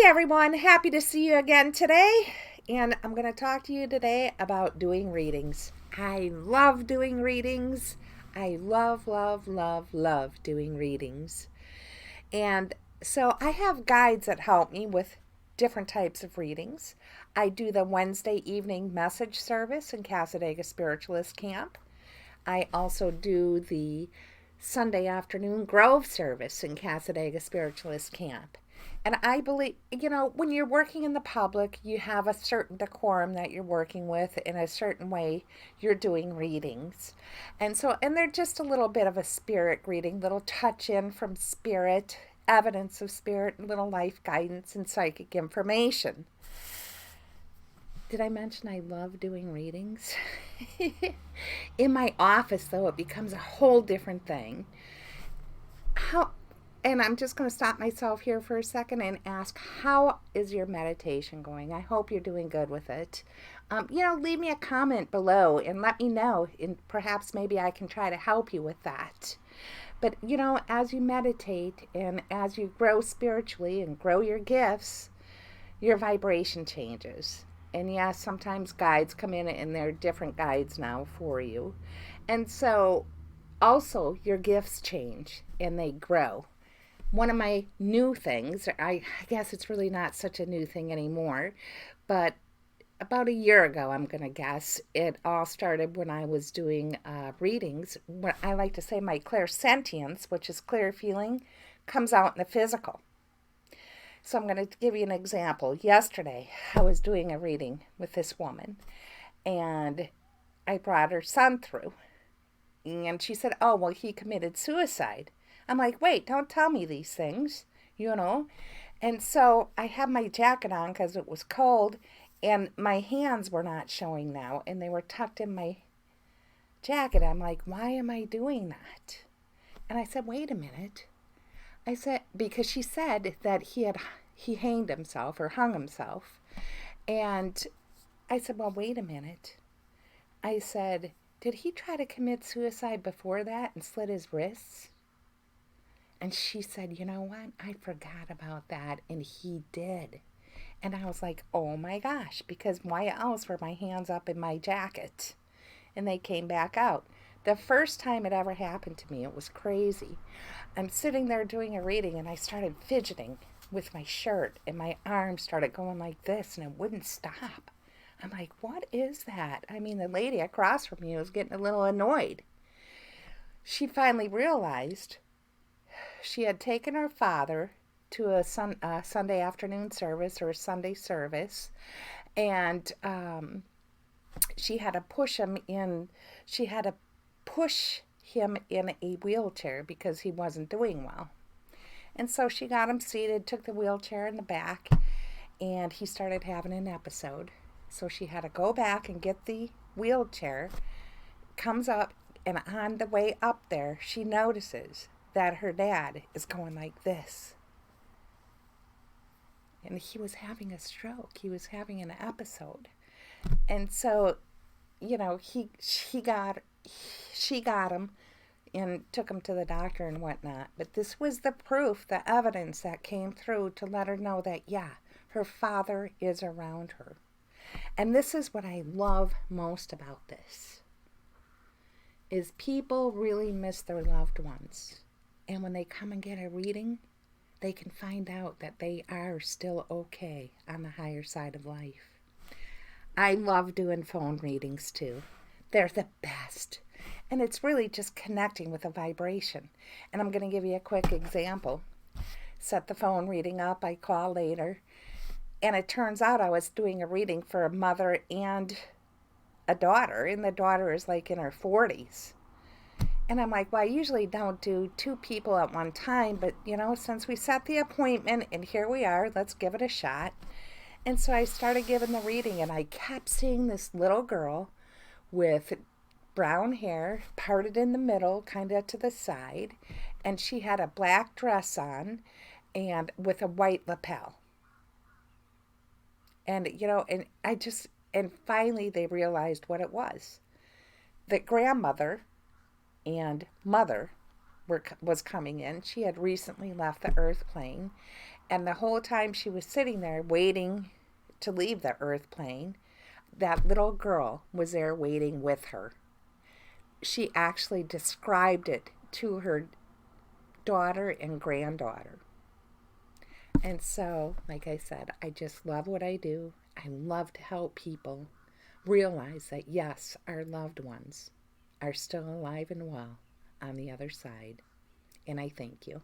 Everyone, happy to see you again today. And I'm going to talk to you today about doing readings. I love doing readings. I love doing readings. And so I have guides that help me with different types of readings. I do the Wednesday evening message service in Casadega Spiritualist Camp. I also do the Sunday afternoon Grove service in Casadega Spiritualist Camp. And I believe, when you're working in the public, you have a certain decorum that you're working with, in a certain way you're doing readings. And they're just a little bit of a spirit reading, little touch in from spirit, evidence of spirit, little life guidance, and psychic information. Did I mention I love doing readings? In my office, though, it becomes a whole different thing. And I'm just going to stop myself here for a second and ask, how is your meditation going? I hope you're doing good with it. Leave me a comment below and let me know, and perhaps maybe I can try to help you with that. But, as you meditate and as you grow spiritually and grow your gifts, your vibration changes. And yes, sometimes guides come in and there are different guides now for you. And so also your gifts change and they grow. One of my new things, I guess it's really not such a new thing anymore, but about a year ago, I'm going to guess, it all started when I was doing readings. What I like to say my clairsentience, which is clear feeling, comes out in the physical. So I'm going to give you an example. Yesterday, I was doing a reading with this woman, and I brought her son through. And she said, oh, well, he committed suicide. I'm like, wait, don't tell me these things, And so I had my jacket on because it was cold, and my hands were not showing now, and they were tucked in my jacket. I'm like, why am I doing that? And I said, wait a minute. I said, because she said that he hanged himself or hung himself. And I said, well, wait a minute. I said, did he try to commit suicide before that and slit his wrists? And she said, you know what? I forgot about that. And he did. And I was like, oh my gosh, because why else were my hands up in my jacket? And they came back out. The first time it ever happened to me, it was crazy. I'm sitting there doing a reading and I started fidgeting with my shirt and my arms started going like this and it wouldn't stop. I'm like, what is that? I mean, the lady across from me was getting a little annoyed. She finally realized she had taken her father to a Sunday afternoon service or a Sunday service, and she had to push him in. She had to push him in a wheelchair because he wasn't doing well. And so she got him seated, took the wheelchair in the back, and he started having an episode. So she had to go back and get the wheelchair, comes up, and on the way up there, she notices that her dad is going like this. And he was having a stroke. He was having an episode. And so, she got him and took him to the doctor and whatnot. But this was the proof, the evidence that came through to let her know that, yeah, her father is around her. And this is what I love most about this, is people really miss their loved ones. And when they come and get a reading, they can find out that they are still okay on the higher side of life. I love doing phone readings too. They're the best. And it's really just connecting with a vibration. And I'm going to give you a quick example. Set the phone reading up, I call later. And it turns out I was doing a reading for a mother and a daughter. And the daughter is like in her 40s. And I'm like, well, I usually don't do two people at one time, but, since we set the appointment and here we are, let's give it a shot. And so I started giving the reading, and I kept seeing this little girl with brown hair, parted in the middle, kind of to the side, and she had a black dress on and with a white lapel. And, and finally they realized what it was. That grandmother and mother was coming in. She had recently left the earth plane, And the whole time she was sitting there waiting to leave the earth plane, that little girl was there waiting with her. She actually described it to her daughter and granddaughter. And so, like I said, I just love what I do. I love to help people realize that, yes, our loved ones are still alive and well on the other side. And I thank you.